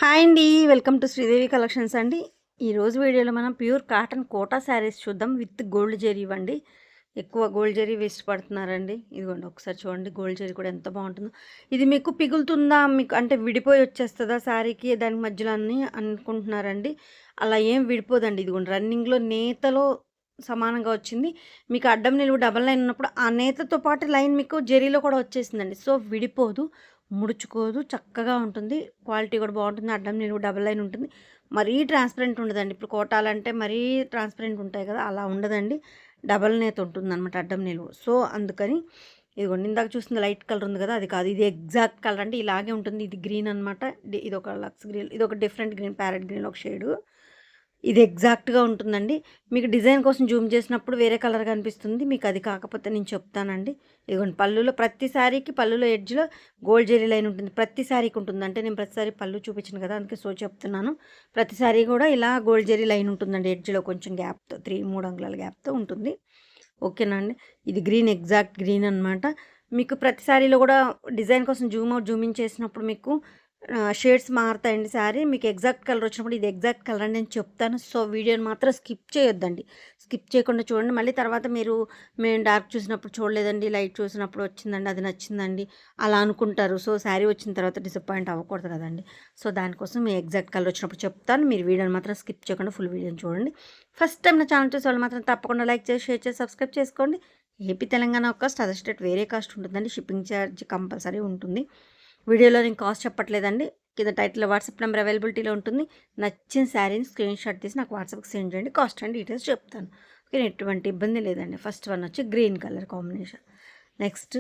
Hi అండి, welcome to Sridevi collections అండి. ఈరోజు వీడియోలో మనం ప్యూర్ కాటన్ కోటా శారీస్ చూద్దాం విత్ గోల్డ్ జరీ ఇవ్వండి. ఎక్కువ గోల్డ్ జరీ ఇష్టపడుతున్నారండి. ఇదిగోండి ఒకసారి చూడండి, గోల్డ్ జరీ కూడా ఎంత బాగుంటుందో. ఇది మీకు పిగులుతుందా, మీకు అంటే విడిపోయి వచ్చేస్తుందా శారీకి దాని మధ్యలో అని అనుకుంటున్నారండి. అలా ఏం విడిపోదండి. ఇదిగోండి రన్నింగ్లో నేతలో సమానంగా వచ్చింది. మీకు అడ్డం నిలువు డబల్ లైన్ ఉన్నప్పుడు ఆ నేతతో పాటు లైన్ మీకు జరీలో కూడా వచ్చేసిందండి. సో విడిపోదు, ముడుచుకోదు, చక్కగా ఉంటుంది. క్వాలిటీ కూడా బాగుంటుంది. అడ్డం నిలువు డబల్ లైన్ ఉంటుంది. మరీ ట్రాన్స్పరెంట్ ఉండదండి. ఇప్పుడు కోటాలంటే మరీ ట్రాన్స్పరెంట్ ఉంటాయి కదా, అలా ఉండదండి. డబల్ నేత ఉంటుందన్నమాట అడ్డం నిలువు. సో అందుకని ఇదిగోండి ఇందాక చూస్తుంది లైట్ కలర్ ఉంది కదా, అది కాదు, ఇది ఎగ్జాక్ట్ కలర్ అంటే ఇలాగే ఉంటుంది. ఇది గ్రీన్ అనమాట. ఇది ఒక లక్స్ గ్రీన్, ఇది ఒక డిఫరెంట్ గ్రీన్, ప్యారెట్ గ్రీన్ ఒక షేడు. ఇది ఎగ్జాక్ట్‌గా ఉంటుందండి. మీకు డిజైన్ కోసం జూమ్ చేసినప్పుడు వేరే కలర్ కనిపిస్తుంది. మీకు అది కాకపోతే నేను చెప్తానండి. ఇదిగోండి పళ్ళులో ప్రతి శారీకి పళ్ళులో ఎడ్జ్‌లో గోల్డ్ జెరీ లైన్ ఉంటుంది. ప్రతి శారీకి ఉంటుంది. అంటే నేను ప్రతి సారీ పళ్ళు చూపించను కదా, అందుకే సో చెప్తున్నాను. ప్రతి శారీ కూడా ఇలా గోల్డ్ జెరీ లైన్ ఉంటుందండి. ఎడ్జ్‌లో కొంచెం గ్యాప్‌తో 3 అంగుళాల గ్యాప్‌తో ఉంటుంది. ఓకేనా అండి. ఇది గ్రీన్, ఎగ్జాక్ట్ గ్రీన్ అనమాట. మీకు ప్రతి శారీలో కూడా డిజైన్ కోసం జూమ్ అవుట్, జూమ్ ఇన్ చేసినప్పుడు మీకు షేడ్స్ మారుతాయండి. శారీ మీకు ఎగ్జాక్ట్ కలర్ వచ్చినప్పుడు ఇది ఎగ్జాక్ట్ కలర్ అని నేను చెప్తాను. సో వీడియోని మాత్రం స్కిప్ చేయొద్దండి. స్కిప్ చేయకుండా చూడండి. మళ్ళీ తర్వాత మేము డార్క్ చూసినప్పుడు చూడలేదండి, లైట్ చూసినప్పుడు వచ్చిందండి, అది నచ్చిందండి అలా అనుకుంటారు. సో శారీ వచ్చిన తర్వాత డిసప్పాయింట్ అవ్వకూడదు కదండి. సో దానికోసం మీ ఎగ్జాక్ట్ కలర్ వచ్చినప్పుడు చెప్తాను. మీరు వీడియోని మాత్రం స్కిప్ చేయకుండా ఫుల్ వీడియోని చూడండి. ఫస్ట్ టైం నా ఛానల్ చూసే వాళ్ళు మాత్రం తప్పకుండా లైక్ చేసి, షేర్ చేసి, సబ్స్క్రైబ్ చేసుకోండి. AP Telangana cost, other state వేరే కాస్ట్ ఉంటుందండి. షిప్పింగ్ ఛార్జ్ కంపల్సరీ ఉంటుంది. వీడియోలో నేను కాస్ట్ చెప్పట్లేదండి. కింద టైటిల్లో వాట్సాప్ నెంబర్ అవైలబిలిటీలో ఉంటుంది. నచ్చిన శారీని స్క్రీన్ షాట్ తీసి నాకు వాట్సాప్కి సెండ్ చేయండి. కాస్ట్ అండ్ డీటెయిల్స్ చెప్తాను. ఓకే, ఎటువంటి ఇబ్బంది లేదండి. ఫస్ట్ వన్ వచ్చి green colour combination. Next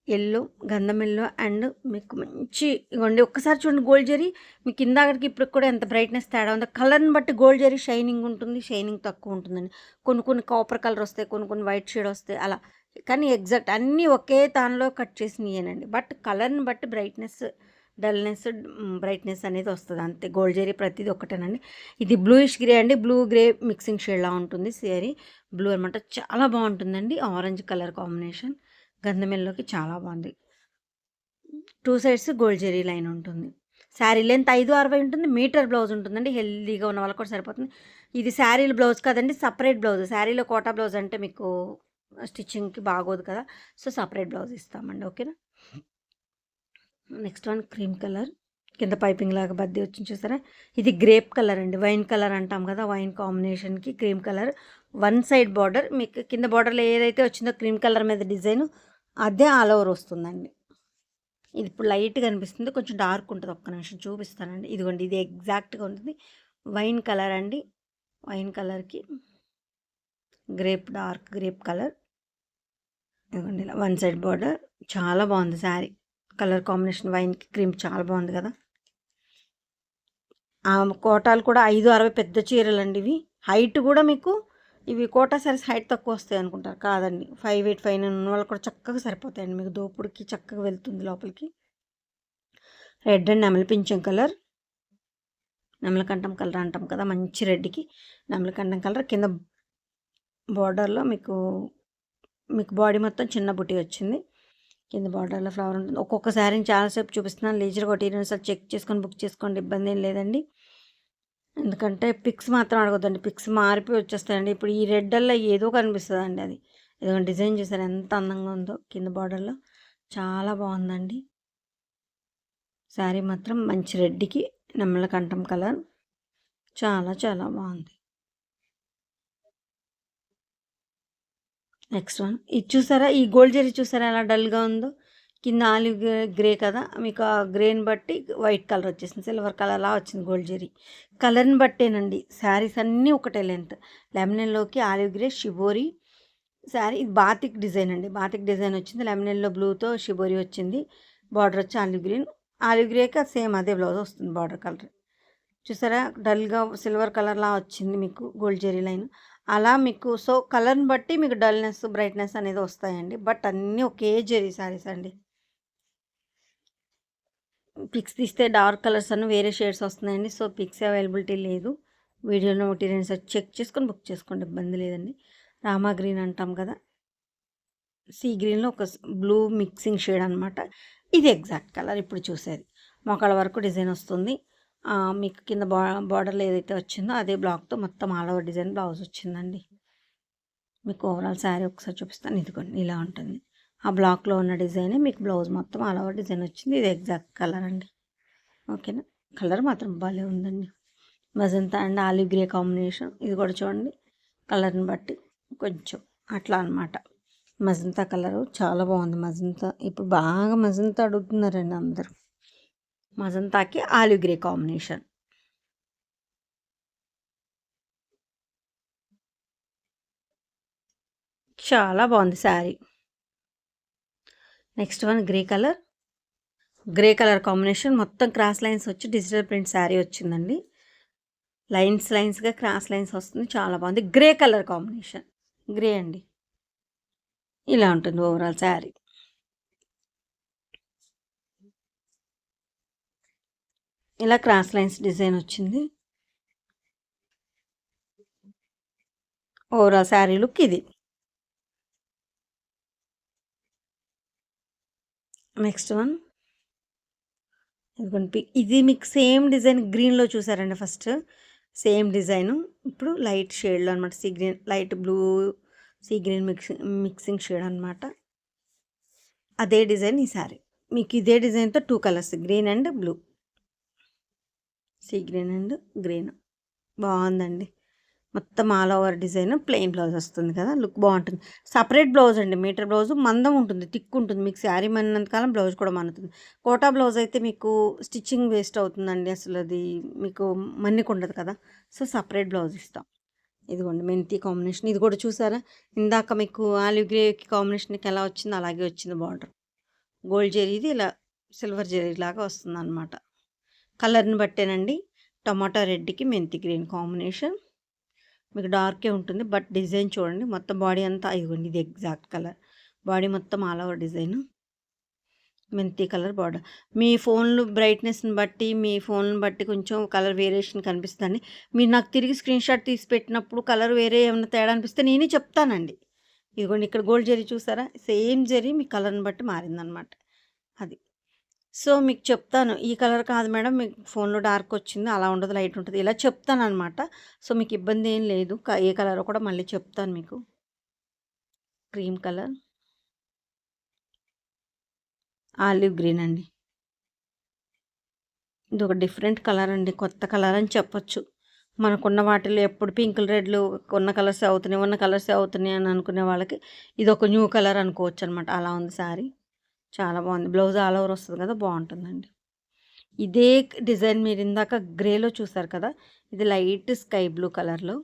yellow, గంధం ఎల్లో అండ్ మీకు మంచి ఇవ్వండి. ఒక్కసారి చూడండి గోల్డ్ జరీ మీకు ఇందాకటికి ఇప్పుడు కూడా ఎంత బ్రైట్నెస్ తేడా ఉందో. కలర్ని బట్టి గోల్డ్ జరీ షైనింగ్ ఉంటుంది, షైనింగ్ తక్కువ ఉంటుందండి. కొన్ని కాపర్ కలర్ వస్తాయి, కొన్ని వైట్ షేడ్ వస్తాయి అలా. కానీ ఎగ్జాక్ట్ అన్నీ ఒకే దానిలో కట్ చేసినయేనండి. బట్ కలర్ని బట్టి బ్రైట్నెస్, డల్నెస్, బ్రైట్నెస్ అనేది వస్తుంది అంతే. గోల్డ్ జరీ ప్రతిదీ ఒకటేనండి. ఇది బ్లూయిష్ గ్రే అండి. బ్లూ గ్రే మిక్సింగ్ షేడ్లా ఉంటుంది శారీ. బ్లూ అనమాట. చాలా బాగుంటుందండి. ఆరెంజ్ కలర్ కాంబినేషన్ గంధమెల్లోకి చాలా బాగుంది. 2 సైడ్స్ గోల్డ్ జెరీ లైన్ ఉంటుంది. శారీ లెంత్ 5'60" ఉంటుంది. మీటర్ బ్లౌజ్ ఉంటుందండి. హెల్దీగా ఉన్న వాళ్ళకి కూడా సరిపోతుంది. ఇది శారీల బ్లౌజ్ కాదండి, సపరేట్ బ్లౌజ్. శారీలో కోటా బ్లౌజ్ అంటే మీకు స్టిచ్చింగ్కి బాగోదు కదా, సో సపరేట్ బ్లౌజ్ ఇస్తామండి. ఓకేనా. నెక్స్ట్ వన్ క్రీమ్ కలర్, కింద పైపింగ్ లాగా బద్ది వచ్చింది చూసారా. ఇది గ్రేప్ కలర్ అండి. వైన్ కలర్ అంటాం కదా, వైన్ కాంబినేషన్కి cream colour. One side border, మీకు కింద బార్డర్లో ఏదైతే వచ్చిందో క్రీమ్ కలర్ మీద డిజైన్ అదే ఆల్ ఓవర్ వస్తుందండి. ఇది ఇప్పుడు లైట్గా అనిపిస్తుంది, కొంచెం డార్క్ ఉంటుంది. ఒక్క నిమిషం చూపిస్తానండి. ఇదిగోండి ఇది ఎగ్జాక్ట్గా ఉంటుంది. వైన్ కలర్ అండి. వైన్ కలర్కి డార్క్ గ్రేప్ కలర్. ఇదిగోండి ఇలా వన్ సైడ్ బార్డర్. చాలా బాగుంది శారీ. కలర్ కాంబినేషన్ వైన్కి క్రీమ్ చాలా బాగుంది కదా. ఆ కోటాలు కూడా 5'60" పెద్ద చీరలు అండి ఇవి. హైట్ కూడా మీకు ఇవి కోటా సారీస్ హైట్ తక్కువ వస్తాయి అనుకుంటారు, కాదండి. 5'8", 5'9" ఉన్న వాళ్ళు కూడా చక్కగా సరిపోతాయండి. మీకు దోపుడికి చక్కగా వెళ్తుంది లోపలికి. రెడ్ అండ్ నెమలి పింఛం కలర్, నెమలకంఠం కలర్ అంటాం కదా, మంచి రెడ్కి నెమలకంఠం కలర్. కింద బార్డర్లో మీకు బాడీ మొత్తం చిన్న బుట్టి వచ్చింది. కింద బార్డర్లో ఫ్లవర్ ఉంటుంది. ఒక్కొక్క శారీని చాలాసేపు చూపిస్తున్నాను. లీజర్గా ఒకటి 2 సార్లు చెక్ చేసుకొని బుక్ చేసుకోండి, ఇబ్బంది ఏం లేదండి. ఎందుకంటే పిక్స్ మాత్రం అడగొద్దండి, పిక్స్ మారిపోయి వచ్చేస్తాయండి. ఇప్పుడు ఈ రెడ్డల్లో ఏదో కనిపిస్తుందండి. అది ఏదో డిజైన్ చేశారు, ఎంత అందంగా ఉందో. కింద బార్డర్లో చాలా బాగుందండి శారీ మాత్రం. మంచి రెడ్కి నెమ్మలకంఠం కలర్, చాలా చాలా బాగుంది. నెక్స్ట్ వన్ ఇది చూసారా, ఈ గోల్డ్ జరీ చూసారా ఎలా డల్గా ఉందో. కింద ఆలివ్ గ్రే కదా, మీకు ఆ గ్రేని బట్టి వైట్ కలర్ వచ్చేసింది, సిల్వర్ కలర్లా వచ్చింది గోల్డ్ జరీ. కలర్ని బట్టేనండి శారీస్ అన్నీ ఒకటే లెంత్. లెమనెల్లోకి ఆలివ్ గ్రే షిబోరి శారీ. ఇది బాతిక్ డిజైన్ అండి. బాతిక్ డిజైన్ వచ్చింది. లెమనెల్లో బ్లూతో షిబోరి వచ్చింది. బార్డర్ వచ్చి ఆలివ్ గ్రీన్. ఆలివ్ గ్రేకి సేమ్ అదే బ్లౌజ్ వస్తుంది. బార్డర్ కలర్ చూసారా, డల్గా సిల్వర్ కలర్లా వచ్చింది మీకు గోల్డ్ జెరీ లైన్. అలా మీకు సో కలర్ని బట్టి మీకు డల్నెస్, బ్రైట్నెస్ అనేది వస్తాయండి. బట్ అన్నీ ఒకే జెరీ శారీస్ అండి. పిక్స్ తీస్తే డార్క్ కలర్స్ అన్నీ వేరే షేడ్స్ వస్తున్నాయండి. సో పిక్స్ అవైలబిలిటీ లేదు. వీడియోలో ఒకటి 2 సార్లు చెక్ చేసుకొని బుక్ చేసుకోండి, ఇబ్బంది లేదండి. రామా గ్రీన్ అంటాం కదా, సీ గ్రీన్లో ఒక బ్లూ మిక్సింగ్ షేడ్ అనమాట. ఇది ఎగ్జాక్ట్ కలర్ ఇప్పుడు చూసేది. మోకాళ్ళ వరకు డిజైన్ వస్తుంది. మీకు కింద బార్డర్లో ఏదైతే వచ్చిందో అదే బ్లాక్తో మొత్తం ఆల్ ఓవర్ డిజైన్ బ్లౌజ్ వచ్చిందండి. మీకు ఓవరాల్ శారీ ఒకసారి చూపిస్తాను. ఇదిగోండి ఇలా ఉంటుంది. ఆ బ్లాక్లో ఉన్న డిజైనే మీకు బ్లౌజ్ మొత్తం ఆల్ ఓవర్ డిజైన్ వచ్చింది. ఇది ఎగ్జాక్ట్ కలర్ అండి. ఓకేనా, కలర్ మాత్రం భలే ఉందండి. Magenta and olive grey combination. ఇది కూడా చూడండి, కలర్ని బట్టి కొంచెం అట్లా అనమాట. మజంతా కలరు చాలా బాగుంది. మజంతా ఇప్పుడు బాగా మజంతా అడుగుతున్నారండి అందరూ. మజంతాకి ఆలివ్ గ్రే కాంబినేషన్. చాలా బాగుంది sari. Next one grey colour combination. మొత్తం క్రాస్ లైన్స్ వచ్చి డిజిటల్ ప్రింట్ శారీ వచ్చిందండి. లైన్స్గా క్రాస్ లైన్స్ వస్తుంది. చాలా బాగుంది. గ్రే కలర్ కాంబినేషన్, గ్రే అండి. ఇలా ఉంటుంది ఓవరాల్ శారీ. ఇలా క్రాస్ లైన్స్ డిజైన్ వచ్చింది. ఓవరాల్ శారీ లుక్ ఇది. నెక్స్ట్ వన్ ఇది మీకు సేమ్ డిజైన్ గ్రీన్లో చూసారండి. ఫస్ట్ సేమ్ డిజైను, ఇప్పుడు లైట్ షేడ్లో అనమాట. Sea green, light blue, sea green mixing shade అనమాట. అదే డిజైన్ ఈ శారీ. మీకు ఇదే డిజైన్తో 2 colours, green and blue, sea green and green. బాగుందండి. మొత్తం all over design plain blouse వస్తుంది కదా, లుక్ బాగుంటుంది. సపరేట్ బ్లౌజ్ అండి. మీటర్ బ్లౌజ్ మందం ఉంటుంది, థిక్ ఉంటుంది. మీకు శారీ మన్నంతకాలం బ్లౌజ్ కూడా మన్నుతుంది. కోటా బ్లౌజ్ అయితే మీకు స్టిచ్చింగ్ వేస్ట్ అవుతుందండి. అసలు అది మీకు మన్నిక ఉండదు కదా. సో సపరేట్ బ్లౌజ్ ఇస్తాం. ఇదిగోండి మెంతి కాంబినేషన్. ఇది కూడా చూసారా, ఇందాక మీకు ఆలివ్ గ్రే కాంబినేషన్కి ఎలా వచ్చిందో అలాగే వచ్చింది. బార్డర్ గోల్డ్ జెరీది ఇలా సిల్వర్ జెరీ లాగా వస్తుంది అనమాట. కలర్ని బట్టేనండి. టమాటా రెడ్కి మెంతి గ్రీన్ కాంబినేషన్. మీకు డార్కే ఉంటుంది, బట్ డిజైన్ చూడండి. మొత్తం బాడీ అంతా ఇదిగోండి, ఇది ఎగ్జాక్ట్ కలర్. బాడీ మొత్తం ఆల్ ఓవర్ డిజైన్ మెంతి కలర్ బార్డర్. మీ ఫోన్లు బ్రైట్నెస్ని బట్టి, మీ ఫోన్ని బట్టి కొంచెం కలర్ వేరియేషన్ కనిపిస్తుంది. మీరు నాకు తిరిగి స్క్రీన్ షాట్ తీసి పెట్టినప్పుడు కలర్ వేరే ఏమైనా తేడా అనిపిస్తే నేనే చెప్తానండి. ఇదిగోండి ఇక్కడ గోల్డ్ జరీ చూసారా, సేమ్ జరీ మీ కలర్ని బట్టి మారిందనమాట. అది సో మీకు చెప్తాను, ఈ కలర్ కాదు మేడం మీకు ఫోన్లో డార్క్ వచ్చింది, అలా ఉండదు, లైట్ ఉంటుంది, ఇలా చెప్తాను అనమాట. సో మీకు ఇబ్బంది ఏం లేదు. ఏ కలర్ కూడా మళ్ళీ చెప్తాను మీకు. క్రీమ్ కలర్, ఆలివ్ గ్రీన్ అండి. ఇది ఒక డిఫరెంట్ కలర్ అండి, కొత్త కలర్ అని చెప్పొచ్చు. మనకున్న వాటిలో ఎప్పుడు పింకులు రెడ్లు ఉన్న కలర్సే అవుతున్నాయి అని అనుకునే వాళ్ళకి ఇది ఒక న్యూ కలర్ అనుకోవచ్చు అనమాట. అలా ఉంది శారీ. చాలా బాగుంది. బ్లౌజ్ ఆల్ ఓవర్ వస్తుంది కదా, బాగుంటుందండి. ఇదే డిజైన్ మీరు ఇందాక గ్రేలో చూసారు కదా, ఇది లైట్ స్కై బ్లూ కలర్లో,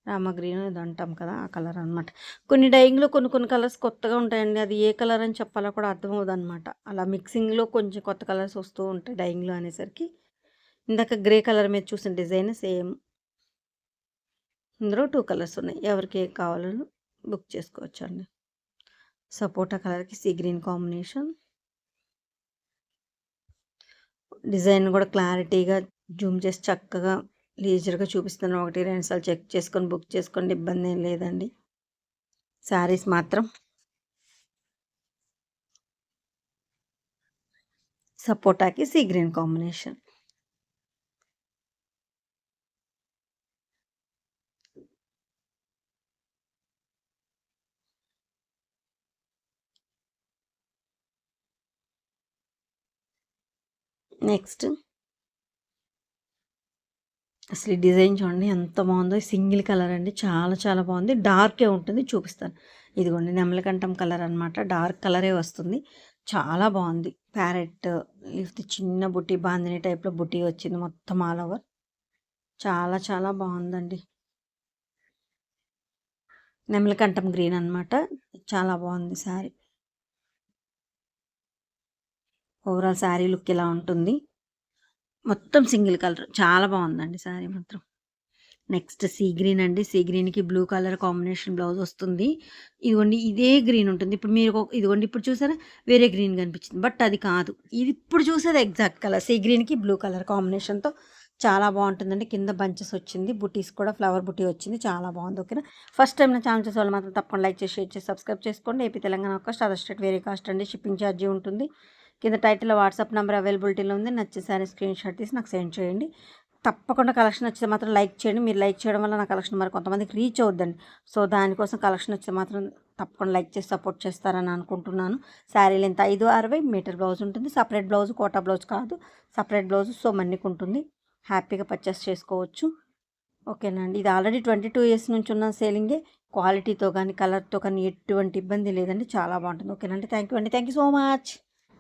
రామ గ్రీన్ ఇది అంటాం కదా, ఆ కలర్ అనమాట. కొన్ని డైయింగ్లో కొన్ని కలర్స్ కొత్తగా ఉంటాయండి. అది ఏ కలర్ అని చెప్పాలో కూడా అర్థమవుతుంది అనమాట. అలా మిక్సింగ్లో కొంచెం కొత్త కలర్స్ వస్తూ ఉంటాయి డైయింగ్లో అనేసరికి. ఇందాక గ్రే కలర్ మీద చూసిన డిజైన్ సేమ్. ఇందులో 2 కలర్స్ ఉన్నాయి. ఎవరికి ఏ కావాలో బుక్ చేసుకోవచ్చు అండి. సపోటా కలర్కి సీ గ్రీన్ కాంబినేషన్. డిజైన్ కూడా క్లారిటీగా జూమ్ చేసి చక్కగా లీజర్గా చూపిస్తాను. 1-2 సార్లు చెక్ చేసుకొని బుక్ చేసుకోండి, ఇబ్బంది ఏం లేదండి. శారీస్ మాత్రం సపోటాకి సీ గ్రీన్ కాంబినేషన్. నెక్స్ట్ అసలు ఈ డిజైన్ చూడండి ఎంత బాగుందో. సింగిల్ కలర్ అండి, చాలా బాగుంది. డార్కే ఉంటుంది, చూపిస్తాను. ఇదిగోండి నెమలికంఠం కలర్ అనమాట. డార్క్ కలరే వస్తుంది. చాలా బాగుంది. ప్యారెట్ లీఫ్ చిన్న బుట్టి, బాందిని టైప్లో బుట్టి వచ్చింది మొత్తం ఆల్ ఓవర్. చాలా బాగుందండి. నెమలికంఠం గ్రీన్ అనమాట. చాలా బాగుంది శారీ. ఓవరాల్ శారీ లుక్ ఇలా ఉంటుంది. మొత్తం సింగిల్ కలర్, చాలా బాగుందండి శారీ మాత్రం. నెక్స్ట్ సీ గ్రీన్ అండి. సీ గ్రీన్కి బ్లూ కలర్ కాంబినేషన్ బ్లౌజ్ వస్తుంది. ఇదిగోండి ఇదే గ్రీన్ ఉంటుంది. ఇప్పుడు మీరు ఇదిగోండి ఇప్పుడు చూసారా, వేరే గ్రీన్ కనిపించింది, బట్ అది కాదు. ఇది ఇప్పుడు చూసేది ఎగ్జాక్ట్ కలర్. సీ గ్రీన్కి బ్లూ కలర్ కాంబినేషన్తో చాలా బాగుంటుందండి. కింద బంచెస్ వచ్చింది, బుటీస్ కూడా ఫ్లవర్ బుటీ వచ్చింది. చాలా బాగుంది. ఓకేనా, ఫస్ట్ టైం నా ఛానల్ చూసే వాళ్ళు మాత్రం తప్పకుండా లైక్ చేసి, షేర్ చేసి, సబ్స్క్రైబ్ చేసుకోండి. AP Telangana cost, other state వేరే కాస్ట్ అండి. షిప్పింగ్ ఛార్జీ ఉంటుంది. కింద టైటిల్లో వాట్సాప్ నెంబర్ అవైలబిలిటీలో ఉంది. నచ్చే సారీ స్క్రీన్ షాట్ తీసి నాకు సెండ్ చేయండి. తప్పకుండా కలెక్షన్ వచ్చితే మాత్రం లైక్ చేయండి. మీరు లైక్ చేయడం వల్ల నా కలెక్షన్ మరి కొంతమందికి రీచ్ అవుద్దండి. సో దానికోసం కలెక్షన్ వచ్చితే మాత్రం తప్పకుండా లైక్ చేసి సపోర్ట్ చేస్తారని అనుకుంటున్నాను. శారీ లెంత్ 560 మీటర్ బ్లౌజ్ ఉంటుంది. సపరేట్ బ్లౌజ్, కోటా బ్లౌజ్ కాదు, సపరేట్ బ్లౌజ్. సో మన్నికి ఉంటుంది. హ్యాపీగా పర్చేస్ చేసుకోవచ్చు. ఓకేనండి. ఇది ఆల్రెడీ 22 ఇయర్స్ నుంచి ఉన్న సేలింగే. క్వాలిటీతో కానీ కలర్తో కానీ ఎటువంటి ఇబ్బంది లేదండి. చాలా బాగుంటుంది. ఓకేనండి. థ్యాంక్ యూ అండి. Thank you so much.